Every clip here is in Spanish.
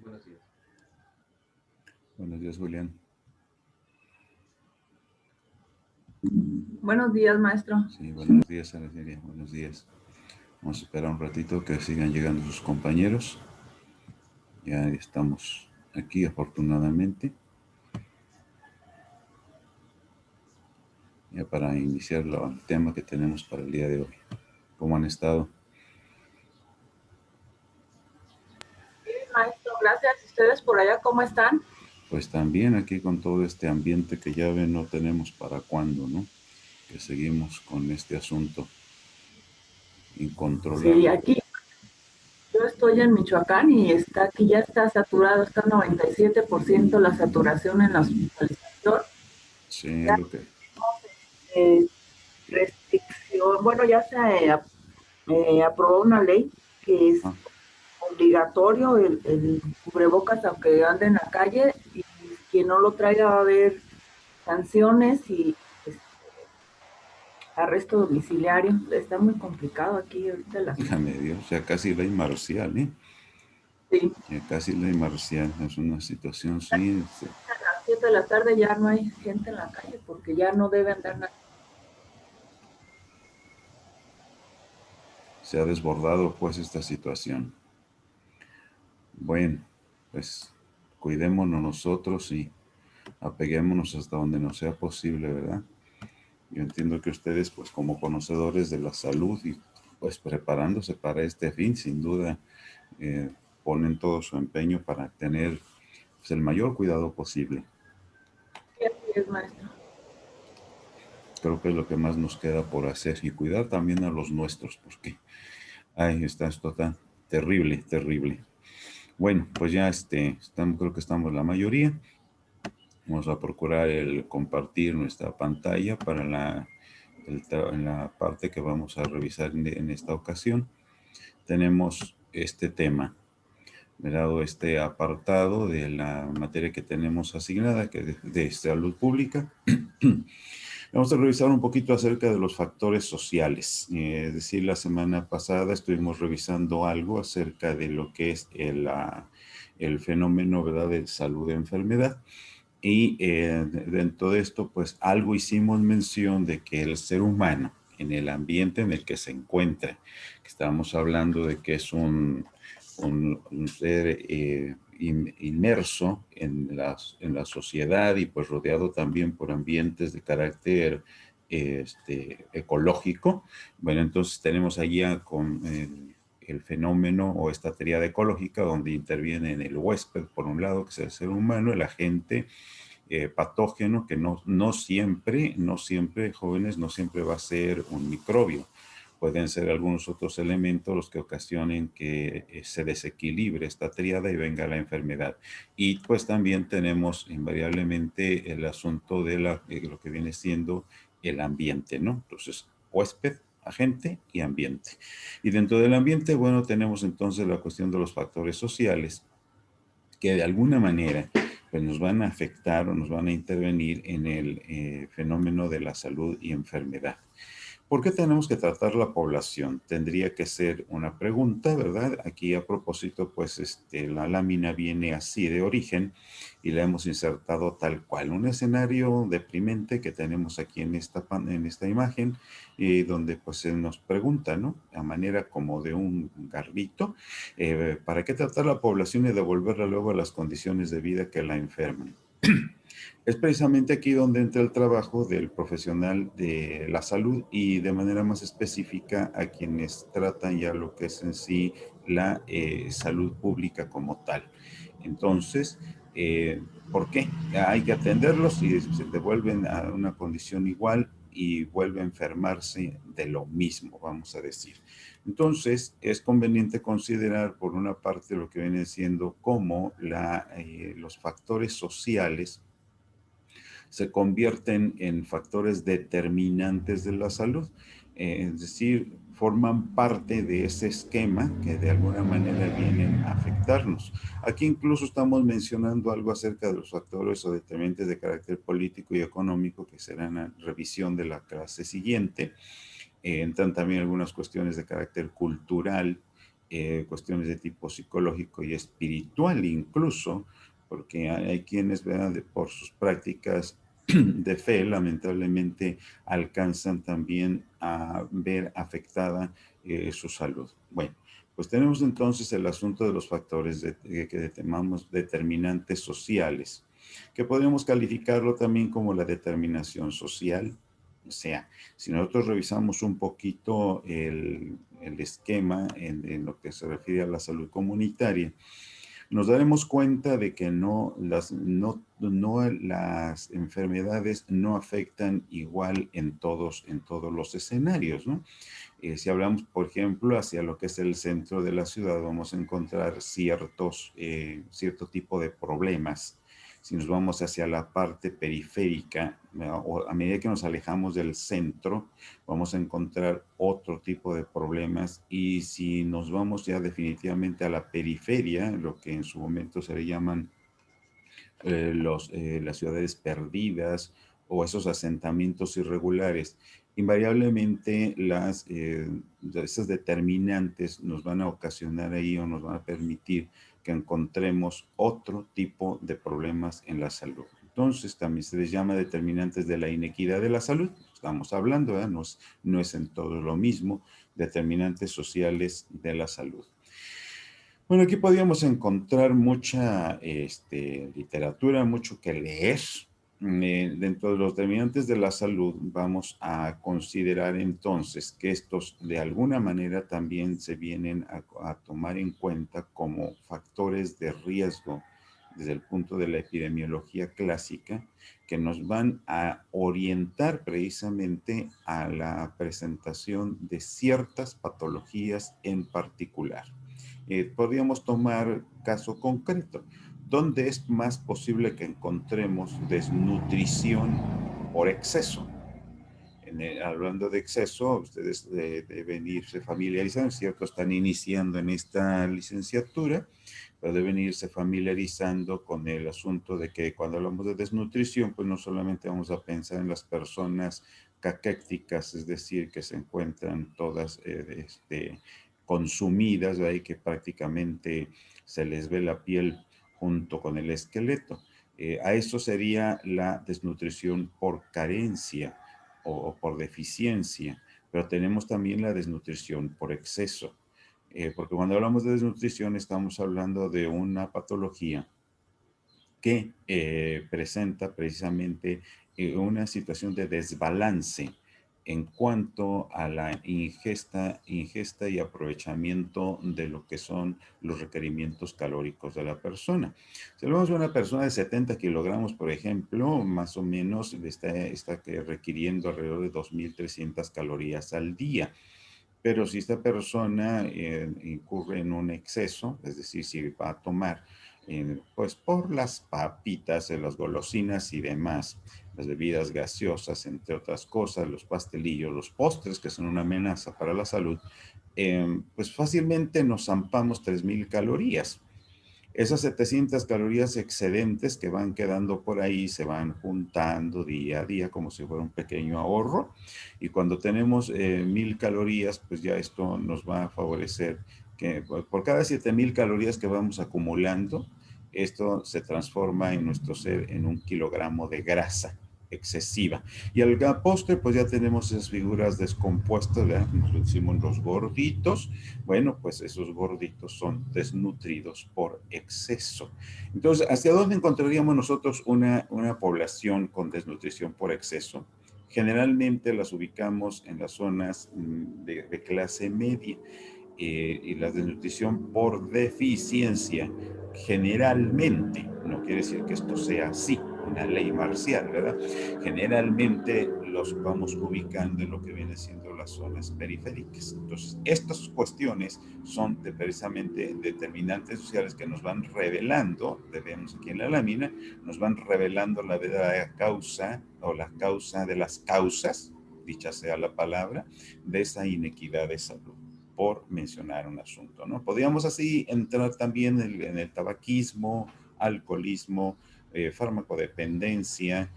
Buenos días. Buenos días, Julián. Buenos días, maestro. Sí, buenos días, Araceli. Buenos días. Vamos a esperar un ratito que sigan llegando sus compañeros. Ya estamos aquí, afortunadamente. Ya para iniciar el tema que tenemos para el día de hoy. ¿Cómo han estado? Bien, maestro, gracias. ¿Y ustedes por allá cómo están? Pues también aquí con todo este ambiente que ya ven, no tenemos para cuándo, ¿no? Que seguimos con este asunto incontrolable. Sí, aquí yo estoy en Michoacán y aquí ya está saturado, está 97% la saturación en la hospitalización. Sí, Ya es lo que... eh, restricción, bueno, ya se aprobó una ley que es Ah, obligatorio el cubrebocas aunque ande en la calle y quien no lo traiga va a haber sanciones y arresto domiciliario. Está muy complicado aquí ahorita el asunto. déjame Dios, o sea, casi ley marcial, ¿eh? Sí. Ya casi ley marcial, es una situación, sí, A las 7 de la tarde ya no hay gente en la calle porque ya no debe andar nadie. se ha desbordado pues esta situación. Bueno, pues cuidémonos nosotros y apeguémonos hasta donde nos sea posible, ¿verdad? Yo entiendo que ustedes, pues como conocedores de la salud y pues preparándose para este fin, sin duda, eh, ponen todo su empeño para tener pues, el mayor cuidado posible. Sí, así es, maestro. Creo que es lo que más nos queda por hacer y cuidar también a los nuestros, porque, ay, está esto tan terrible, terrible. Bueno, pues ya creo que estamos la mayoría. Vamos a procurar el compartir nuestra pantalla para en la parte que vamos a revisar en esta ocasión. Tenemos este tema, dado este apartado de la materia que tenemos asignada, que es de salud pública. Vamos a revisar un poquito acerca de los factores sociales. Es decir, la semana pasada estuvimos revisando algo acerca de lo que es el fenómeno, ¿verdad?, de salud-enfermedad. Y dentro de esto, pues algo hicimos mención de que el ser humano, en el ambiente en el que se encuentra, que estamos hablando de que es un ser inmerso en la sociedad y pues rodeado también por ambientes de carácter ecológico. Bueno, entonces tenemos allá con el fenómeno o esta teoría ecológica donde interviene en el huésped, por un lado, que es el ser humano, el agente patógeno, que no siempre, jóvenes, no siempre va a ser un microbio. Pueden ser algunos otros elementos los que ocasionen que se desequilibre esta tríada y venga la enfermedad. Y pues también tenemos invariablemente el asunto de lo que viene siendo el ambiente, ¿no? Entonces, huésped, agente y ambiente. Y dentro del ambiente, bueno, tenemos entonces la cuestión de los factores sociales, que de alguna manera pues nos van a afectar o nos van a intervenir en el fenómeno de la salud y enfermedad. ¿Por qué tenemos que tratar la población? Tendría que ser una pregunta, ¿verdad? Aquí a propósito, pues la lámina viene así de origen y la hemos insertado tal cual. Un escenario deprimente que tenemos aquí en esta imagen, donde pues se nos pregunta, ¿no? A manera como de un garrito, ¿para qué tratar la población y devolverla luego a las condiciones de vida que la enferman? Es precisamente aquí donde entra el trabajo del profesional de la salud y de manera más específica a quienes tratan ya lo que es en sí la salud pública como tal. Entonces, ¿por qué? Hay que atenderlos y se devuelven a una condición igual y vuelve a enfermarse de lo mismo, vamos a decir. Entonces, es conveniente considerar por una parte lo que viene siendo como los factores sociales se convierten en factores determinantes de la salud. Es decir, forman parte de ese esquema que de alguna manera vienen a afectarnos. Aquí incluso estamos mencionando algo acerca de los factores o determinantes de carácter político y económico, que será una revisión de la clase siguiente. Entran también algunas cuestiones de carácter cultural, cuestiones de tipo psicológico y espiritual incluso, porque hay quienes, ¿verdad?, por sus prácticas de fe, lamentablemente, alcanzan también a ver afectada su salud. Bueno, pues tenemos entonces el asunto de los factores que llamamos determinantes sociales, que podemos calificarlo también como la determinación social. O sea, si nosotros revisamos un poquito el esquema en lo que se refiere a la salud comunitaria, nos daremos cuenta de que las enfermedades no afectan igual en todos los escenarios, ¿no? Si hablamos, por ejemplo, hacia lo que es el centro de la ciudad, vamos a encontrar cierto tipo de problemas. Si nos vamos hacia la parte periférica, o a medida que nos alejamos del centro, vamos a encontrar otro tipo de problemas. Y si nos vamos ya definitivamente a la periferia, lo que en su momento se le llaman las ciudades perdidas o esos asentamientos irregulares, invariablemente esas determinantes nos van a ocasionar ahí o nos van a permitir que encontremos otro tipo de problemas en la salud. Entonces también se les llama determinantes de la inequidad de la salud. Estamos hablando, ¿eh? No es en todo lo mismo, determinantes sociales de la salud. Bueno, aquí podríamos encontrar mucha literatura, mucho que leer. Dentro de los determinantes de la salud vamos a considerar entonces que estos de alguna manera también se vienen a tomar en cuenta como factores de riesgo desde el punto de la epidemiología clásica, que nos van a orientar precisamente a la presentación de ciertas patologías en particular. Podríamos tomar caso concreto, ¿dónde es más posible que encontremos desnutrición por exceso? Hablando de exceso, ustedes deben irse familiarizando, ¿cierto? Están iniciando en esta licenciatura, pero deben irse familiarizando con el asunto de que cuando hablamos de desnutrición, pues no solamente vamos a pensar en las personas caquécticas, es decir, que se encuentran todas consumidas, de ahí que prácticamente se les ve la piel junto con el esqueleto. A eso sería la desnutrición por carencia o por deficiencia, pero tenemos también la desnutrición por exceso, porque cuando hablamos de desnutrición estamos hablando de una patología que presenta precisamente una situación de desbalance en cuanto a la ingesta y aprovechamiento de lo que son los requerimientos calóricos de la persona. Si hablamos de una persona de 70 kilogramos, por ejemplo, más o menos está requiriendo alrededor de 2.300 calorías al día. Pero si esta persona incurre en un exceso, es decir, si va a tomar, pues por las papitas, las golosinas y demás, las bebidas gaseosas, entre otras cosas, los pastelillos, los postres, que son una amenaza para la salud, pues fácilmente nos zampamos 3.000 calorías. Esas 700 calorías excedentes que van quedando por ahí se van juntando día a día como si fuera un pequeño ahorro. Y cuando tenemos 1.000 calorías, pues ya esto nos va a favorecer que por cada 7.000 calorías que vamos acumulando, esto se transforma en nuestro ser en 1 kilogramo de grasa excesiva. Y al postre, pues ya tenemos esas figuras descompuestas, ¿verdad? Nos decimos los gorditos. Bueno, pues esos gorditos son desnutridos por exceso. Entonces, ¿hacia dónde encontraríamos nosotros una población con desnutrición por exceso? Generalmente las ubicamos en las zonas de clase media. Y la desnutrición por deficiencia, generalmente, no quiere decir que esto sea así, una ley marcial, ¿verdad? Generalmente los vamos ubicando en lo que viene siendo las zonas periféricas. Entonces, estas cuestiones son precisamente determinantes sociales que nos van revelando, vemos aquí en la lámina, nos van revelando la verdadera causa o la causa de las causas, dicha sea la palabra, de esa inequidad de salud, por mencionar un asunto, ¿no? Podríamos así entrar también en el tabaquismo, alcoholismo, farmacodependencia,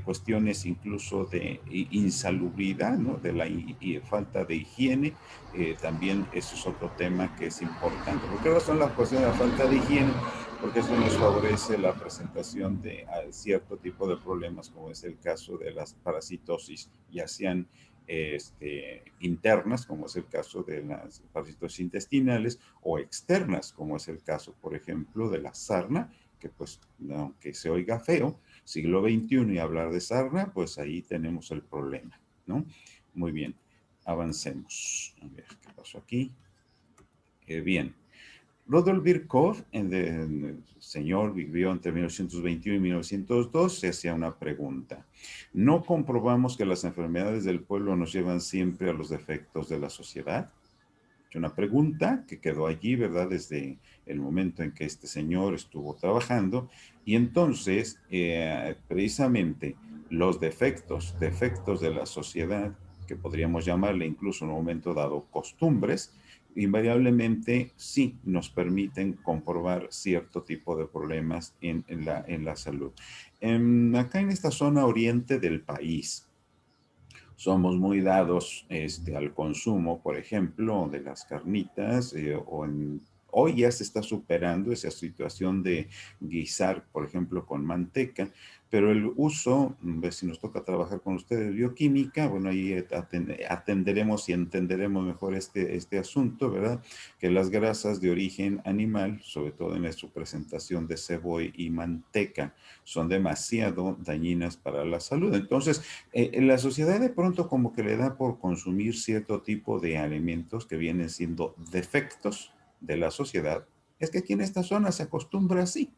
cuestiones incluso de insalubridad, ¿no? De la falta de higiene, también eso es otro tema que es importante. Porque ahora son las cuestiones de la falta de higiene, porque eso nos favorece la presentación de cierto tipo de problemas, como es el caso de las parasitosis, ya sean internas, como es el caso de las parasitosis intestinales, o externas, como es el caso, por ejemplo, de la sarna, que pues, aunque se oiga feo, siglo XXI y hablar de sarna, pues ahí tenemos el problema, ¿no? Muy bien, avancemos. A ver, ¿qué pasó aquí? Bien. Rudolf Virchow, el señor vivió entre 1921 y 1902, se hacía una pregunta. ¿No comprobamos que las enfermedades del pueblo nos llevan siempre a los defectos de la sociedad? Es una pregunta que quedó allí, ¿verdad? Desde el momento en que este señor estuvo trabajando. Y entonces, precisamente, los defectos de la sociedad, que podríamos llamarle incluso en un momento dado costumbres, invariablemente sí nos permiten comprobar cierto tipo de problemas en la salud. Acá en esta zona oriente del país, somos muy dados al consumo, por ejemplo, de las carnitas, hoy ya se está superando esa situación de guisar, por ejemplo, con manteca, pero el uso, si nos toca trabajar con ustedes bioquímica, bueno, ahí atenderemos y entenderemos mejor este asunto, ¿verdad? Que las grasas de origen animal, sobre todo en su presentación de cebo y manteca, son demasiado dañinas para la salud. Entonces, la sociedad de pronto como que le da por consumir cierto tipo de alimentos que vienen siendo defectos de la sociedad. Es que aquí en esta zona se acostumbra así,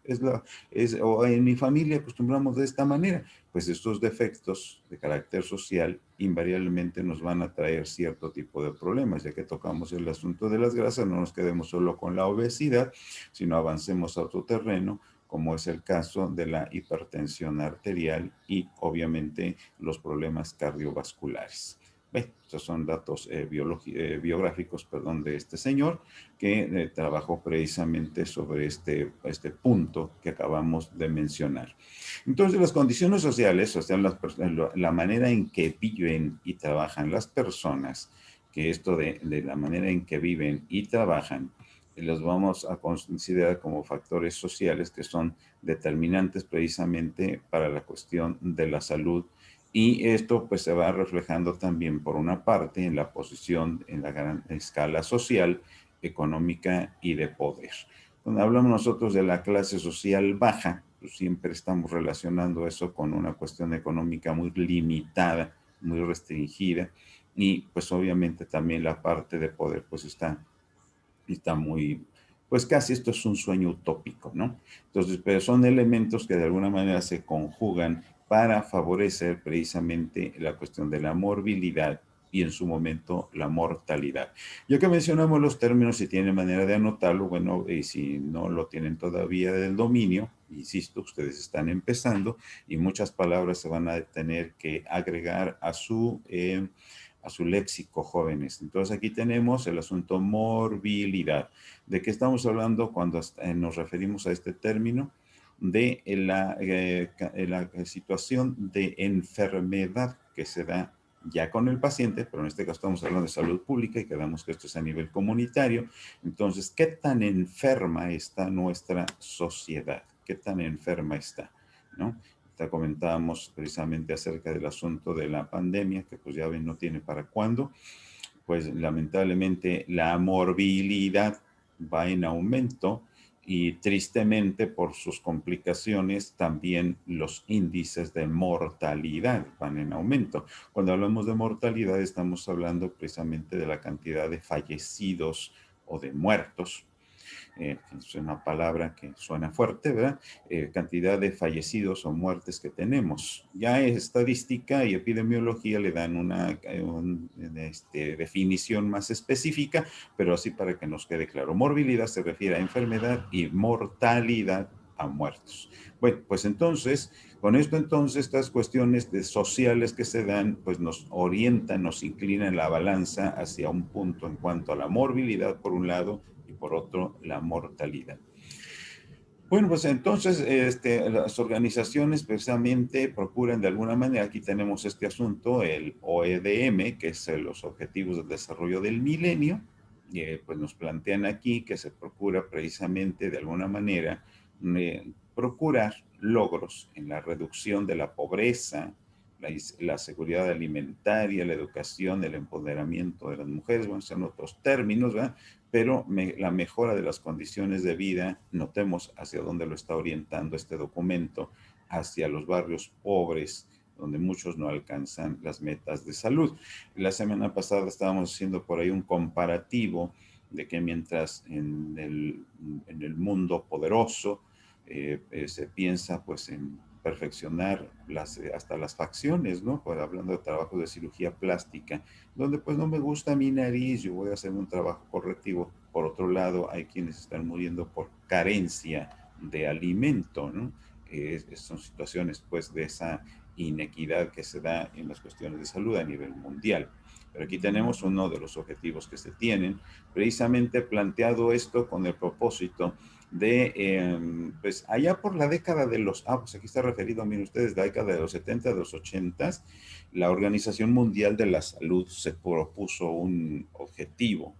o en mi familia acostumbramos de esta manera. Pues estos defectos de carácter social invariablemente nos van a traer cierto tipo de problemas. Ya que tocamos el asunto de las grasas, no nos quedemos solo con la obesidad, sino avancemos a otro terreno, como es el caso de la hipertensión arterial y obviamente los problemas cardiovasculares. Estos son datos biográficos, perdón, de este señor que trabajó precisamente sobre este punto que acabamos de mencionar. Entonces, las condiciones sociales, o sea, la manera en que viven y trabajan las personas, que esto de la manera en que viven y trabajan, los vamos a considerar como factores sociales que son determinantes precisamente para la cuestión de la salud. Y esto pues se va reflejando también por una parte en la posición en la gran escala social, económica y de poder. Cuando hablamos nosotros de la clase social baja, pues siempre estamos relacionando eso con una cuestión económica muy limitada, muy restringida, y pues obviamente también la parte de poder pues está muy, pues casi esto es un sueño utópico, ¿no? Entonces, pero son elementos que de alguna manera se conjugan para favorecer precisamente la cuestión de la morbilidad y en su momento la mortalidad. Ya que mencionamos los términos, si tienen manera de anotarlo, bueno, y si no lo tienen todavía del dominio, insisto, ustedes están empezando y muchas palabras se van a tener que agregar a su léxico, jóvenes. Entonces aquí tenemos el asunto morbilidad. ¿De qué estamos hablando cuando nos referimos a este término? De la situación de enfermedad que se da ya con el paciente, pero en este caso estamos hablando de salud pública y quedamos que esto es a nivel comunitario. Entonces, ¿qué tan enferma está nuestra sociedad? ¿Qué tan enferma está? ¿No? Comentábamos precisamente acerca del asunto de la pandemia, que pues ya ven, no tiene para cuándo. Pues lamentablemente la morbilidad va en aumento y tristemente por sus complicaciones también los índices de mortalidad van en aumento. Cuando hablamos de mortalidad estamos hablando precisamente de la cantidad de fallecidos o de muertos es una palabra que suena fuerte, ¿verdad? Cantidad de fallecidos o muertes que tenemos. Ya estadística y epidemiología le dan una definición más específica, pero así para que nos quede claro. Morbilidad se refiere a enfermedad y mortalidad a muertos. Bueno, pues entonces, con esto entonces, estas cuestiones sociales que se dan, pues nos orientan, nos inclinan la balanza hacia un punto en cuanto a la morbilidad por un lado y por otro la mortalidad. Bueno, pues entonces las organizaciones precisamente procuran de alguna manera, aquí tenemos este asunto, el OEDM, que es los Objetivos de Desarrollo del Milenio, pues nos plantean aquí que se procura precisamente de alguna manera procurar logros en la reducción de la pobreza, la seguridad alimentaria, la educación, el empoderamiento de las mujeres, bueno, son otros términos, ¿verdad? Pero la mejora de las condiciones de vida, notemos hacia dónde lo está orientando este documento, hacia los barrios pobres, donde muchos no alcanzan las metas de salud. La semana pasada estábamos haciendo por ahí un comparativo de que mientras en el mundo poderoso se piensa pues en perfeccionar hasta las facciones, ¿no? Pues hablando de trabajos de cirugía plástica, donde pues no me gusta mi nariz, yo voy a hacer un trabajo correctivo. Por otro lado, hay quienes están muriendo por carencia de alimento, ¿no? Son situaciones pues de esa inequidad que se da en las cuestiones de salud a nivel mundial. Pero aquí tenemos uno de los objetivos que se tienen, precisamente planteado esto con el propósito de, pues allá por la década de los, pues aquí está referido, miren ustedes, la década de los 70, de los 80, la Organización Mundial de la Salud se propuso un objetivo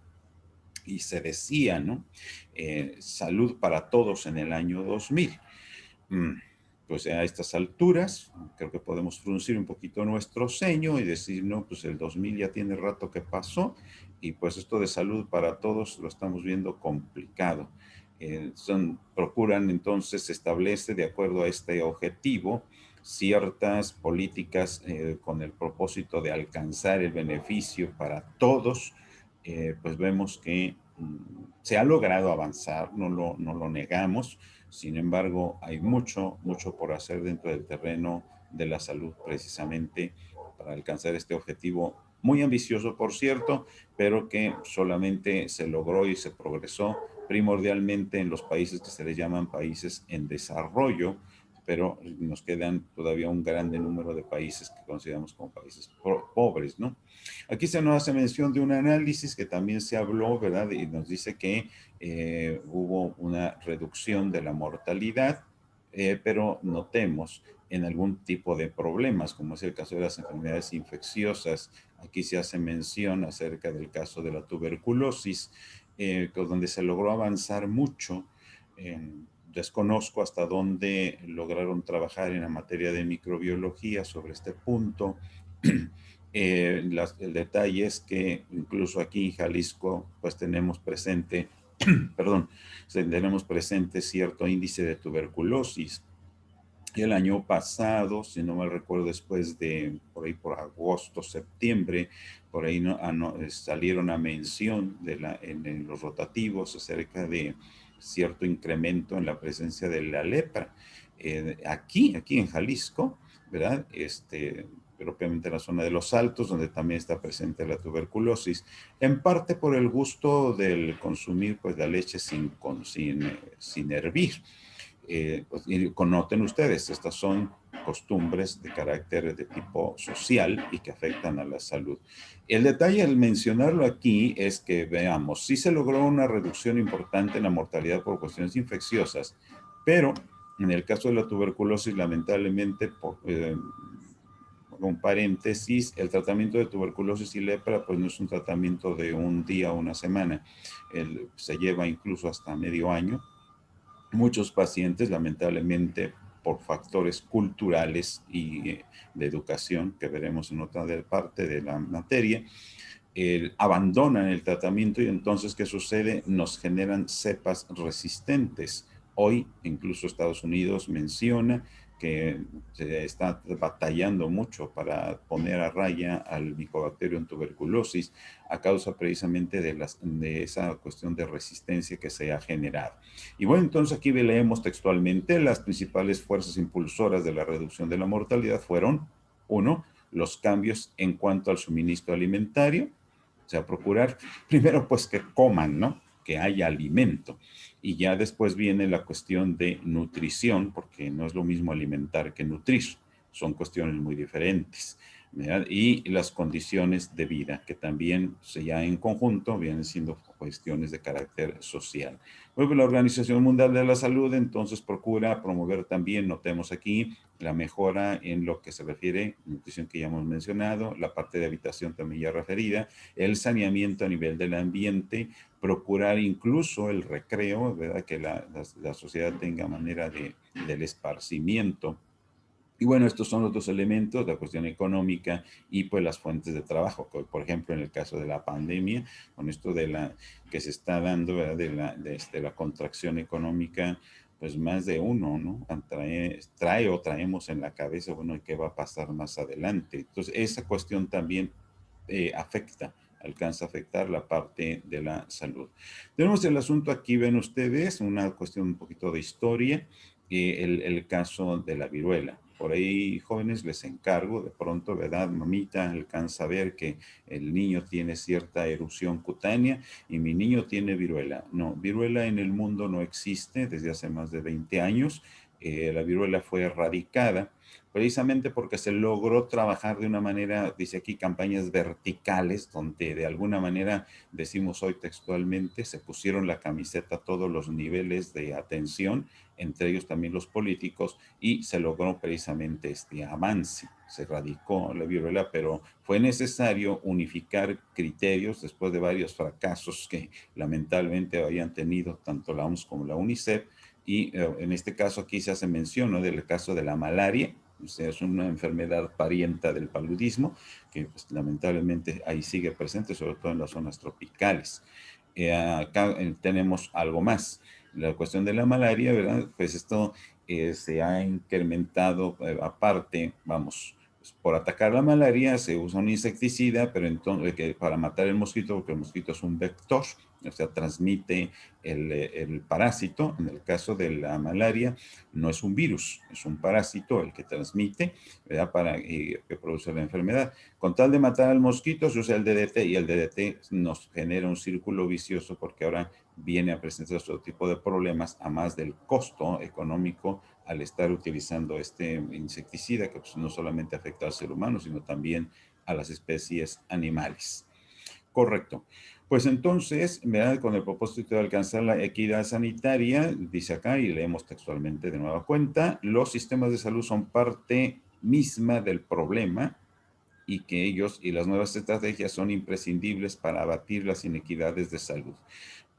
y se decía, ¿no? Salud para todos en el año 2000. Pues a estas alturas, creo que podemos fruncir un poquito nuestro ceño y decir, no, pues el 2000 ya tiene rato que pasó y pues esto de salud para todos lo estamos viendo complicado. Procuran entonces, se establece de acuerdo a este objetivo ciertas políticas con el propósito de alcanzar el beneficio para todos. Pues vemos que se ha logrado avanzar, no lo negamos. Sin embargo, hay mucho por hacer dentro del terreno de la salud precisamente para alcanzar este objetivo muy ambicioso, por cierto, pero que solamente se logró y se progresó primordialmente en los países que se les llaman países en desarrollo, pero nos quedan todavía un grande número de países que consideramos como países pobres, ¿no? Aquí se nos hace mención de un análisis que también se habló, ¿verdad? Y nos dice que hubo una reducción de la mortalidad, pero notemos en algún tipo de problemas, como es el caso de las enfermedades infecciosas. Aquí se hace mención acerca del caso de la tuberculosis, donde se logró avanzar mucho. Desconozco hasta dónde lograron trabajar en la materia de microbiología sobre este punto. El detalle es que incluso aquí en Jalisco pues tenemos presente, perdón, tenemos presente cierto índice de tuberculosis. Y el año pasado, si no mal recuerdo, después de por ahí por agosto, septiembre, por ahí salieron a mención en los rotativos acerca de cierto incremento en la presencia de la lepra. Aquí en Jalisco, ¿verdad? Propiamente en la zona de los Altos, donde también está presente la tuberculosis, en parte por el gusto del consumir pues la leche sin hervir. Pues, noten ustedes, estas son costumbres de carácter de tipo social y que afectan a la salud. El detalle al mencionarlo aquí es que veamos, sí se logró una reducción importante en la mortalidad por cuestiones infecciosas, pero en el caso de la tuberculosis, lamentablemente, con paréntesis, el tratamiento de tuberculosis y lepra pues no es un tratamiento de un día o una semana, se lleva incluso hasta medio año. Muchos pacientes, lamentablemente, por factores culturales y de educación, que veremos en otra parte de la materia, abandonan el tratamiento y entonces, ¿qué sucede? Nos generan cepas resistentes. Hoy, incluso Estados Unidos menciona que se está batallando mucho para poner a raya al Mycobacterium tuberculosis a causa precisamente de esa cuestión de resistencia que se ha generado. Y bueno, entonces aquí leemos textualmente: las principales fuerzas impulsoras de la reducción de la mortalidad fueron, uno, los cambios en cuanto al suministro alimentario, o sea, procurar primero pues que coman, ¿no? Que haya alimento. Y ya después viene la cuestión de nutrición, porque no es lo mismo alimentar que nutrir, son cuestiones muy diferentes, ¿verdad? Y las condiciones de vida, que también ya en conjunto vienen siendo cuestiones de carácter social. Luego la Organización Mundial de la Salud entonces procura promover también, notemos aquí, la mejora en lo que se refiere, nutrición que ya hemos mencionado, la parte de habitación también ya referida, el saneamiento a nivel del ambiente, procurar incluso el recreo, ¿verdad? Que la sociedad tenga manera del esparcimiento. Y bueno, estos son los dos elementos, la cuestión económica y pues las fuentes de trabajo. Por ejemplo, en el caso de la pandemia, con esto de la que se está dando, ¿verdad? De la contracción económica, pues más de uno, ¿no? Traemos en la cabeza, bueno, ¿qué va a pasar más adelante? Entonces, esa cuestión también alcanza a afectar la parte de la salud. Tenemos el asunto aquí, ven ustedes, una cuestión un poquito de historia, el caso de la viruela. Por ahí, jóvenes, les encargo, de pronto, ¿verdad? Mamita alcanza a ver que el niño tiene cierta erupción cutánea y mi niño tiene viruela. No, viruela en el mundo no existe desde hace más de 20 años. La viruela fue erradicada precisamente porque se logró trabajar de una manera, dice aquí, campañas verticales, donde de alguna manera, decimos hoy textualmente, se pusieron la camiseta a todos los niveles de atención, entre ellos también los políticos, y se logró precisamente este avance. Se erradicó la viruela, pero fue necesario unificar criterios después de varios fracasos que lamentablemente habían tenido tanto la OMS como la UNICEF, y en este caso aquí se hace mención, ¿no?, del caso de la malaria. O sea, es una enfermedad parienta del paludismo que pues, lamentablemente ahí sigue presente, sobre todo en las zonas tropicales. Acá tenemos algo más. La cuestión de la malaria, ¿verdad? Pues esto se ha incrementado aparte, vamos, pues, por atacar la malaria se usa un insecticida, pero entonces para matar el mosquito, porque el mosquito es un vector, o sea, transmite el parásito. En el caso de la malaria, no es un virus, es un parásito el que transmite, ¿verdad? Que produce la enfermedad. Con tal de matar al mosquito, se usa el DDT y el DDT nos genera un círculo vicioso porque ahora viene a presentar otro tipo de problemas, a más del costo económico al estar utilizando este insecticida que pues, no solamente afecta al ser humano, sino también a las especies animales. Correcto. Pues entonces, ¿verdad? Con el propósito de alcanzar la equidad sanitaria, dice acá, y leemos textualmente de nueva cuenta, los sistemas de salud son parte misma del problema y que ellos y las nuevas estrategias son imprescindibles para abatir las inequidades de salud.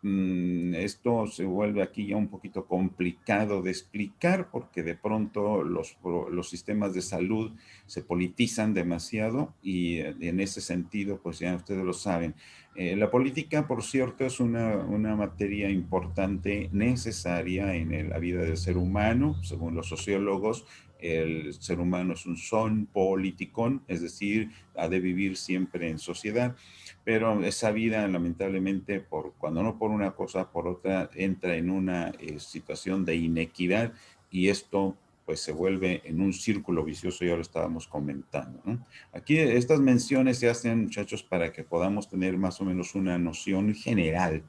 Esto se vuelve aquí ya un poquito complicado de explicar porque de pronto los sistemas de salud se politizan demasiado y en ese sentido, pues ya ustedes lo saben. La política, por cierto, es una materia importante, necesaria en la vida del ser humano, según los sociólogos. El ser humano es un son politicón, es decir, ha de vivir siempre en sociedad, pero esa vida lamentablemente, cuando no por una cosa, por otra, entra en una situación de inequidad y esto pues se vuelve en un círculo vicioso, ya lo estábamos comentando, ¿no? Aquí estas menciones se hacen, muchachos, para que podamos tener más o menos una noción general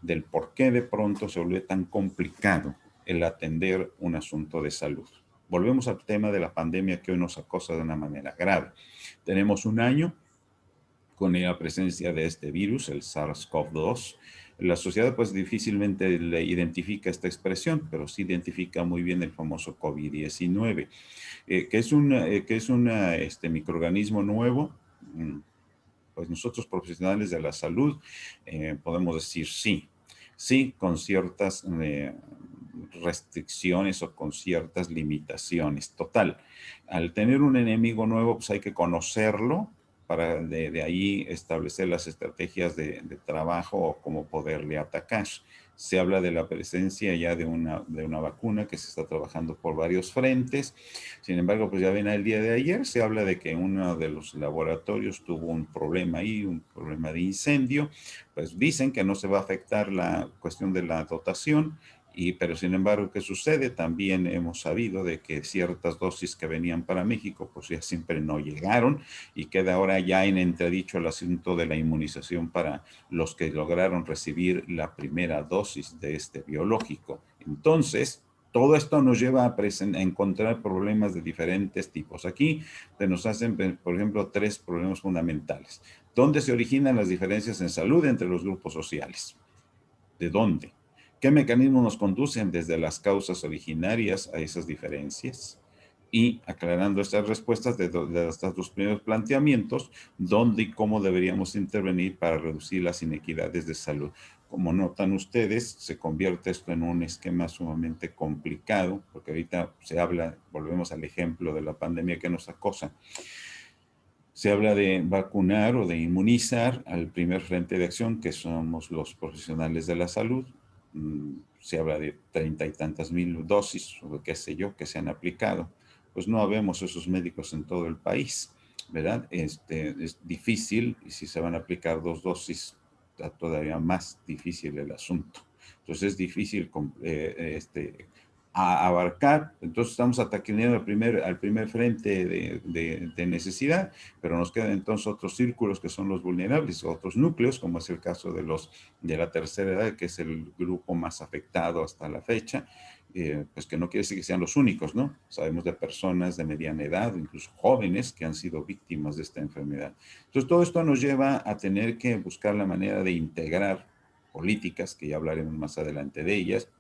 del por qué de pronto se vuelve tan complicado el atender un asunto de salud. Volvemos al tema de la pandemia que hoy nos acosa de una manera grave. Tenemos un año con la presencia de este virus, el SARS-CoV-2. La sociedad pues difícilmente le identifica esta expresión, pero sí identifica muy bien el famoso COVID-19, que es un microorganismo nuevo. Pues nosotros profesionales de la salud podemos decir sí, sí, con ciertas restricciones o con ciertas limitaciones. Total, al tener un enemigo nuevo, pues hay que conocerlo, para de ahí establecer las estrategias de trabajo o cómo poderle atacar. Se habla de la presencia ya de una vacuna que se está trabajando por varios frentes. Sin embargo, pues ya ven, el día de ayer se habla de que uno de los laboratorios tuvo un problema ahí, un problema de incendio. Pues dicen que no se va a afectar la cuestión de la dotación, pero sin embargo, ¿qué sucede? También hemos sabido de que ciertas dosis que venían para México, pues ya siempre no llegaron y queda ahora ya en entredicho el asunto de la inmunización para los que lograron recibir la primera dosis de este biológico. Entonces, todo esto nos lleva a encontrar problemas de diferentes tipos. Aquí se nos hacen, por ejemplo, tres problemas fundamentales. ¿Dónde se originan las diferencias en salud entre los grupos sociales? ¿De dónde? ¿Qué mecanismos nos conducen desde las causas originarias a esas diferencias? Y aclarando estas respuestas de estos dos primeros planteamientos, dónde y cómo deberíamos intervenir para reducir las inequidades de salud. Como notan ustedes, se convierte esto en un esquema sumamente complicado, porque ahorita se habla, volvemos al ejemplo de la pandemia que nos acosa, se habla de vacunar o de inmunizar al primer frente de acción, que somos los profesionales de la salud. Se habla de 30 y tantas mil dosis, o qué sé yo, que se han aplicado. Pues no habemos esos médicos en todo el país, ¿verdad? Es difícil, y si se van a aplicar dos dosis, está todavía más difícil el asunto. Entonces es difícil a abarcar. Entonces estamos atacando al primer frente de necesidad, pero nos quedan entonces otros círculos que son los vulnerables, otros núcleos, como es el caso de la tercera edad, que es el grupo más afectado hasta la fecha, pues que no quiere decir que sean los únicos, ¿no? Sabemos de personas de mediana edad, incluso jóvenes, que han sido víctimas de esta enfermedad. Entonces todo esto nos lleva a tener que buscar la manera de integrar políticas, que ya hablaremos más adelante de ellas,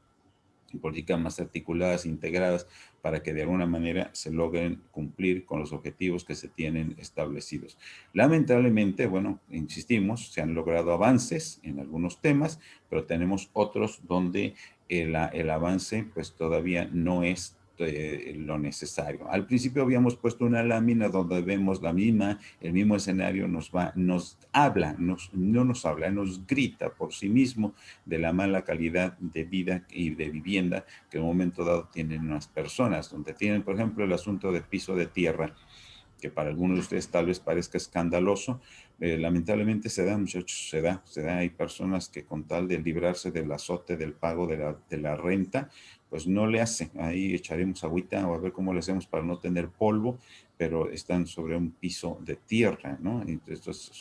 políticas más articuladas, integradas, para que de alguna manera se logren cumplir con los objetivos que se tienen establecidos. Lamentablemente, bueno, insistimos, se han logrado avances en algunos temas, pero tenemos otros donde el avance pues todavía no es lo necesario. Al principio habíamos puesto una lámina donde vemos el mismo escenario nos habla, no nos habla, nos grita por sí mismo de la mala calidad de vida y de vivienda que en un momento dado tienen unas personas, donde tienen, por ejemplo, el asunto de piso de tierra, que para algunos de ustedes tal vez parezca escandaloso. Lamentablemente se da, muchachos, se da. Hay personas que con tal de librarse del azote del pago de la renta, pues no le hace. Ahí echaremos agüita o a ver cómo le hacemos para no tener polvo, pero están sobre un piso de tierra, ¿no? Entonces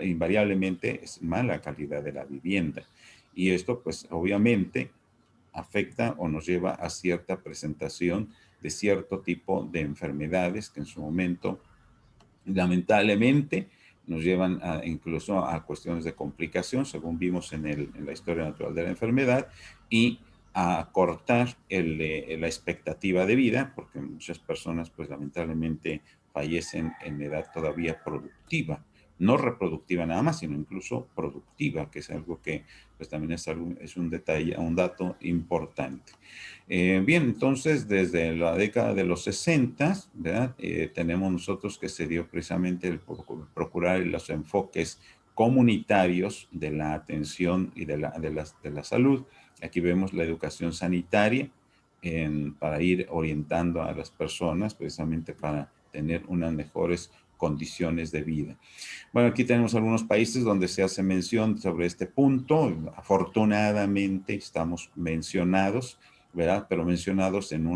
invariablemente es mala calidad de la vivienda. Y esto, pues obviamente afecta o nos lleva a cierta presentación de cierto tipo de enfermedades que en su momento, lamentablemente, nos llevan incluso a cuestiones de complicación, según vimos en la historia natural de la enfermedad, y a cortar la expectativa de vida, porque muchas personas, pues lamentablemente, fallecen en edad todavía productiva, no reproductiva nada más, sino incluso productiva, que es algo que pues también es un detalle, un dato importante. Bien, entonces desde la década de los 60, ¿verdad? Tenemos nosotros que se dio precisamente el procurar los enfoques comunitarios de la atención y de la salud. Aquí vemos la educación sanitaria para ir orientando a las personas precisamente para tener unas mejores condiciones de vida. Bueno, aquí tenemos algunos países donde se hace mención sobre este punto. Afortunadamente estamos mencionados, ¿verdad? Pero mencionados en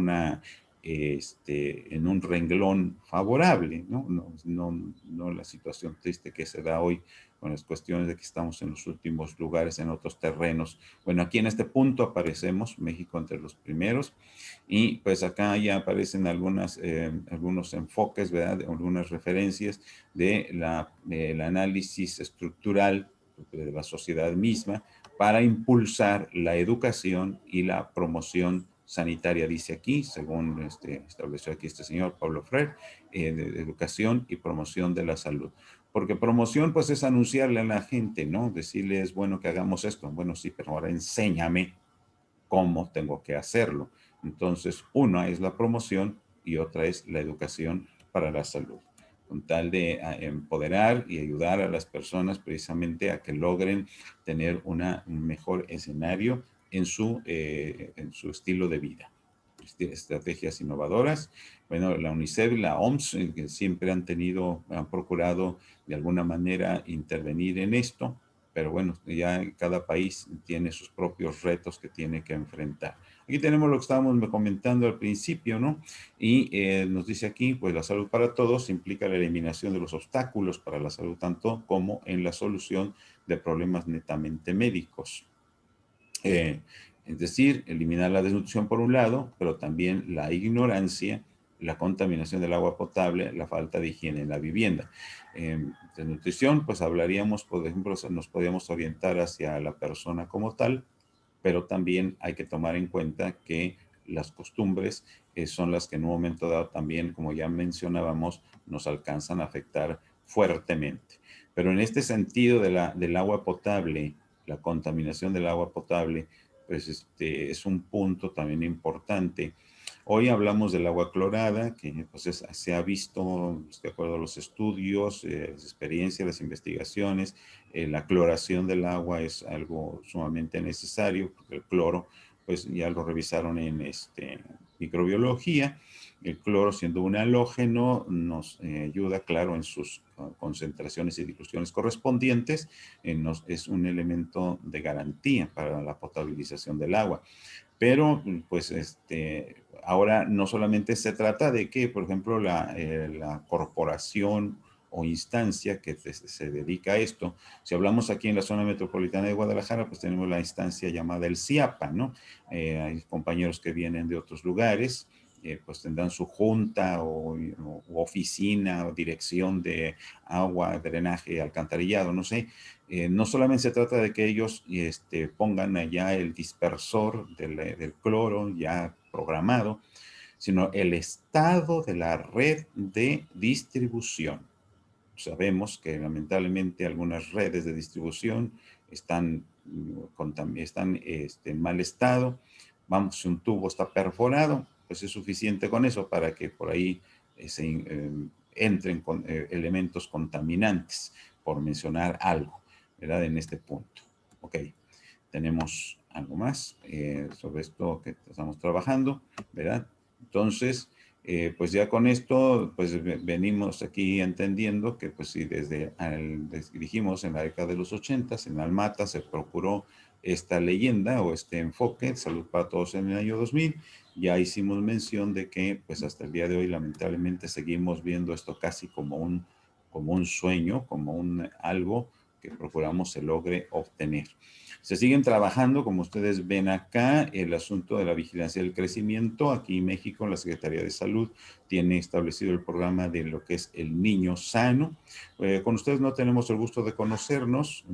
en un renglón favorable, ¿no? No la situación triste que se da hoy con las cuestiones de que estamos en los últimos lugares, en otros terrenos. Bueno, aquí en este punto aparecemos, México entre los primeros, y pues acá ya aparecen algunos enfoques, ¿verdad? Algunas referencias del análisis estructural de la sociedad misma para impulsar la educación y la promoción sanitaria, dice aquí, según estableció aquí este señor Pablo Freire, de educación y promoción de la salud. Porque promoción, pues, es anunciarle a la gente, ¿no? Decirle, es bueno que hagamos esto. Bueno, sí, pero ahora enséñame cómo tengo que hacerlo. Entonces, una es la promoción y otra es la educación para la salud. con tal de empoderar y ayudar a las personas precisamente a que logren tener un mejor escenario en su estilo de vida. Estrategias innovadoras. Bueno, la UNICEF, la OMS, que siempre han procurado de alguna manera intervenir en esto, pero bueno, ya cada país tiene sus propios retos que tiene que enfrentar. Aquí tenemos lo que estábamos comentando al principio, ¿no? Y nos dice aquí, pues la salud para todos implica la eliminación de los obstáculos para la salud, tanto como en la solución de problemas netamente médicos. Es decir, eliminar la desnutrición por un lado, pero también la ignorancia, la contaminación del agua potable, la falta de higiene en la vivienda. De nutrición, pues hablaríamos, por ejemplo, nos podríamos orientar hacia la persona como tal, pero también hay que tomar en cuenta que las costumbres son las que en un momento dado también, como ya mencionábamos, nos alcanzan a afectar fuertemente. Pero en este sentido del agua potable, la contaminación del agua potable, pues es un punto también importante. Hoy hablamos del agua clorada, que pues se ha visto, de acuerdo a los estudios, las experiencias, las investigaciones, la cloración del agua es algo sumamente necesario, porque el cloro, pues ya lo revisaron en microbiología. El cloro, siendo un halógeno, nos ayuda, claro, en sus concentraciones y diluciones correspondientes. Es un elemento de garantía para la potabilización del agua. Pero, pues, ahora no solamente se trata de que, por ejemplo, la corporación o instancia que se dedica a esto, si hablamos aquí en la zona metropolitana de Guadalajara, pues tenemos la instancia llamada el CIAPA, ¿no? Hay compañeros que vienen de otros lugares, pues tendrán su junta o oficina o dirección de agua, drenaje, alcantarillado, no sé. No solamente se trata de que ellos pongan allá el dispersor del cloro ya programado, sino el estado de la red de distribución. Sabemos que lamentablemente algunas redes de distribución están en mal estado. Vamos, si un tubo está perforado, pues es suficiente con eso para que por ahí entren elementos contaminantes, por mencionar algo, ¿verdad? En este punto. Ok, tenemos algo más sobre esto que estamos trabajando, ¿verdad? Entonces, pues ya con esto, pues venimos aquí entendiendo que pues si dijimos en la década de los 80, en Almata se procuró esta leyenda o este enfoque, Salud para Todos en el año 2000, ya hicimos mención de que pues hasta el día de hoy lamentablemente seguimos viendo esto casi como un sueño, como algo que procuramos se logre obtener. Se siguen trabajando, como ustedes ven acá, el asunto de la vigilancia del crecimiento. Aquí en México, la Secretaría de Salud tiene establecido el programa de lo que es el niño sano. Con ustedes no tenemos el gusto de conocernos,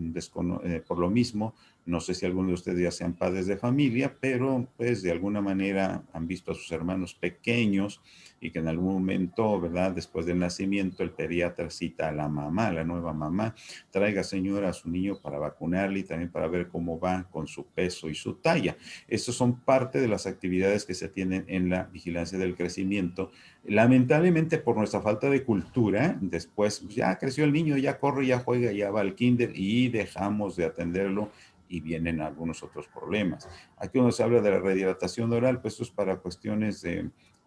por lo mismo, no sé si algunos de ustedes ya sean padres de familia, pero pues de alguna manera han visto a sus hermanos pequeños y que en algún momento, ¿verdad? Después del nacimiento, el pediatra cita a la mamá, la nueva mamá, traiga señora a su niño para vacunarle y también para ver cómo va con su peso y su talla. Estos son parte de las actividades que se tienen en la vigilancia del crecimiento. Lamentablemente por nuestra falta de cultura, después pues, ya creció el niño, ya corre, ya juega, ya va al kinder y dejamos de atenderlo y vienen algunos otros problemas. Aquí cuando se habla de la rehidratación oral, pues esto es para cuestiones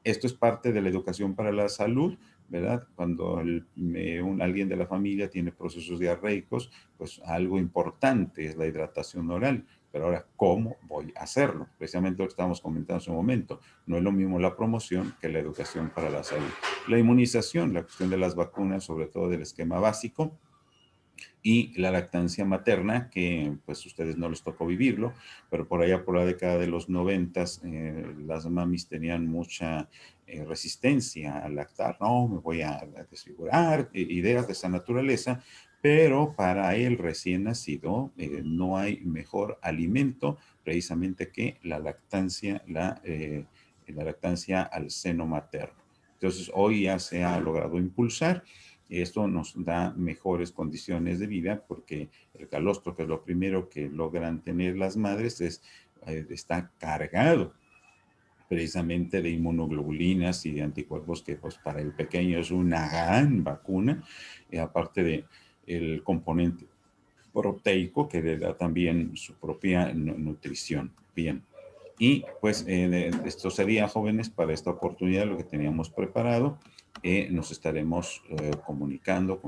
esto es parte de la educación para la salud, ¿verdad? Cuando alguien de la familia tiene procesos diarreicos, pues algo importante es la hidratación oral. Pero ahora, ¿cómo voy a hacerlo? Precisamente lo que estábamos comentando hace un momento. No es lo mismo la promoción que la educación para la salud. La inmunización, la cuestión de las vacunas, sobre todo del esquema básico, y la lactancia materna, que pues ustedes no les tocó vivirlo, pero por allá por la década de los 90, las mamis tenían mucha resistencia a lactar, no, me voy a desfigurar, ideas de esa naturaleza, pero para el recién nacido no hay mejor alimento precisamente que la lactancia, la lactancia al seno materno. Entonces, hoy ya se ha logrado impulsar. Esto nos da mejores condiciones de vida porque el calostro, que es lo primero que logran tener las madres, está cargado precisamente de inmunoglobulinas y de anticuerpos, que pues para el pequeño es una gran vacuna, aparte de el componente proteico que le da también su propia nutrición. Bien, y pues esto sería, jóvenes, para esta oportunidad lo que teníamos preparado. Nos estaremos comentando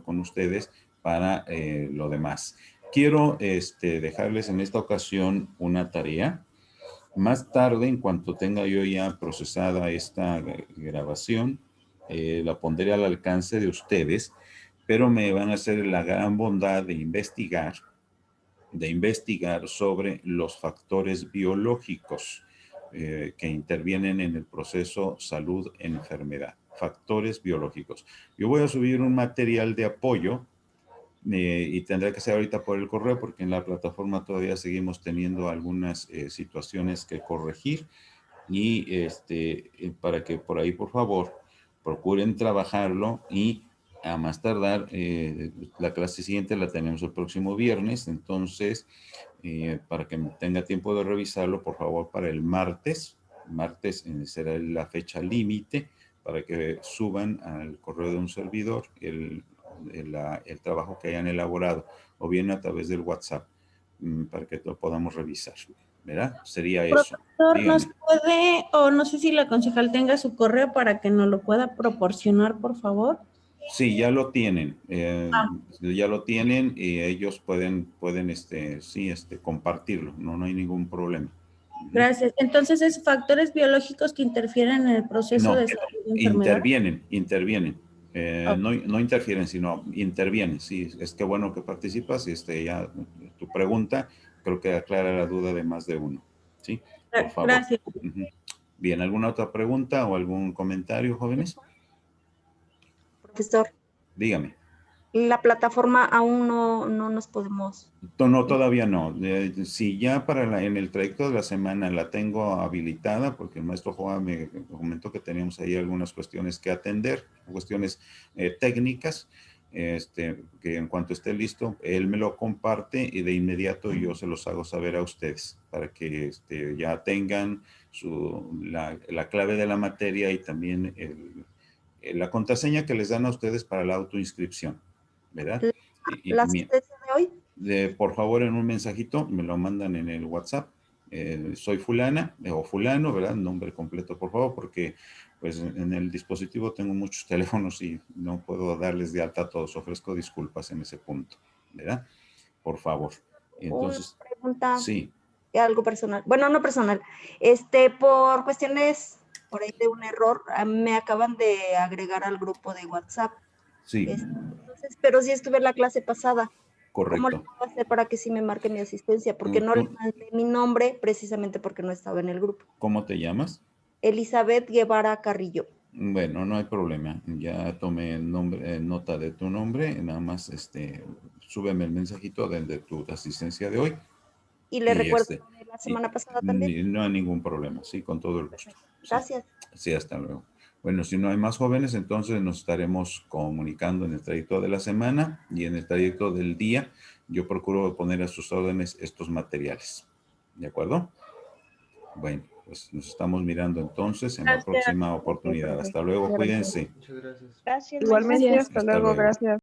con ustedes para lo demás. Quiero dejarles en esta ocasión una tarea. Más tarde, en cuanto tenga yo ya procesada esta grabación, la pondré al alcance de ustedes, pero me van a hacer la gran bondad de investigar sobre los factores biológicos que intervienen en el proceso salud-enfermedad. Factores biológicos. Yo voy a subir un material de apoyo y tendrá que ser ahorita por el correo porque en la plataforma todavía seguimos teniendo algunas situaciones que corregir y para que por ahí, por favor, procuren trabajarlo y a más tardar, la clase siguiente la tenemos el próximo viernes, entonces, para que tenga tiempo de revisarlo, por favor, para el martes será la fecha límite para que suban al correo de un servidor el trabajo que hayan elaborado, o bien a través del WhatsApp, para que lo podamos revisar, ¿verdad? Sería eso. Profesor, ¿nos puede, o no sé si la concejal tenga su correo para que nos lo pueda proporcionar, por favor? Sí, ya lo tienen, ya lo tienen y ellos pueden compartirlo, no hay ningún problema. Gracias. Entonces, ¿es factores biológicos que interfieren en el proceso de salud y enfermedad? Intervienen. Okay. No interfieren, sino intervienen. Sí, es que bueno que participas y ya tu pregunta creo que aclara la duda de más de uno. ¿Sí? Por favor. Gracias. Bien, ¿alguna otra pregunta o algún comentario, jóvenes? Profesor. Dígame. La plataforma aún no nos podemos... No, todavía no. Si ya en el trayecto de la semana la tengo habilitada, porque el maestro Joa me comentó que teníamos ahí algunas cuestiones que atender, cuestiones técnicas, que en cuanto esté listo, él me lo comparte y de inmediato yo se los hago saber a ustedes, para que ya tengan la clave de la materia y también la contraseña que les dan a ustedes para la autoinscripción, ¿verdad? ¿La asistencia de hoy? Por favor, en un mensajito me lo mandan en el WhatsApp. Soy fulana o fulano, ¿verdad? Nombre completo, por favor, porque pues en el dispositivo tengo muchos teléfonos y no puedo darles de alta a todos. Ofrezco disculpas en ese punto, ¿verdad? Por favor. Entonces, una pregunta, sí. Algo personal. Bueno, no personal. Por cuestiones por ahí de un error, me acaban de agregar al grupo de WhatsApp. Sí. Entonces, pero sí estuve en la clase pasada. Correcto. ¿Cómo le puedo hacer para que sí me marque mi asistencia? Porque no le mandé mi nombre precisamente porque no estaba en el grupo. ¿Cómo te llamas? Elizabeth Guevara Carrillo. Bueno, no hay problema. Ya tomé nota de tu nombre. Nada más súbeme el mensajito de tu asistencia de hoy. Y le recuerdo de la semana pasada también. No hay ningún problema, sí, con todo el gusto. Gracias. Sí, hasta luego. Bueno, si no hay más jóvenes, entonces nos estaremos comunicando en el trayecto de la semana y en el trayecto del día. Yo procuro poner a sus órdenes estos materiales. ¿De acuerdo? Bueno, pues nos estamos mirando entonces en la próxima oportunidad. Hasta luego, cuídense. Muchas gracias. Gracias. Igualmente, hasta luego, gracias.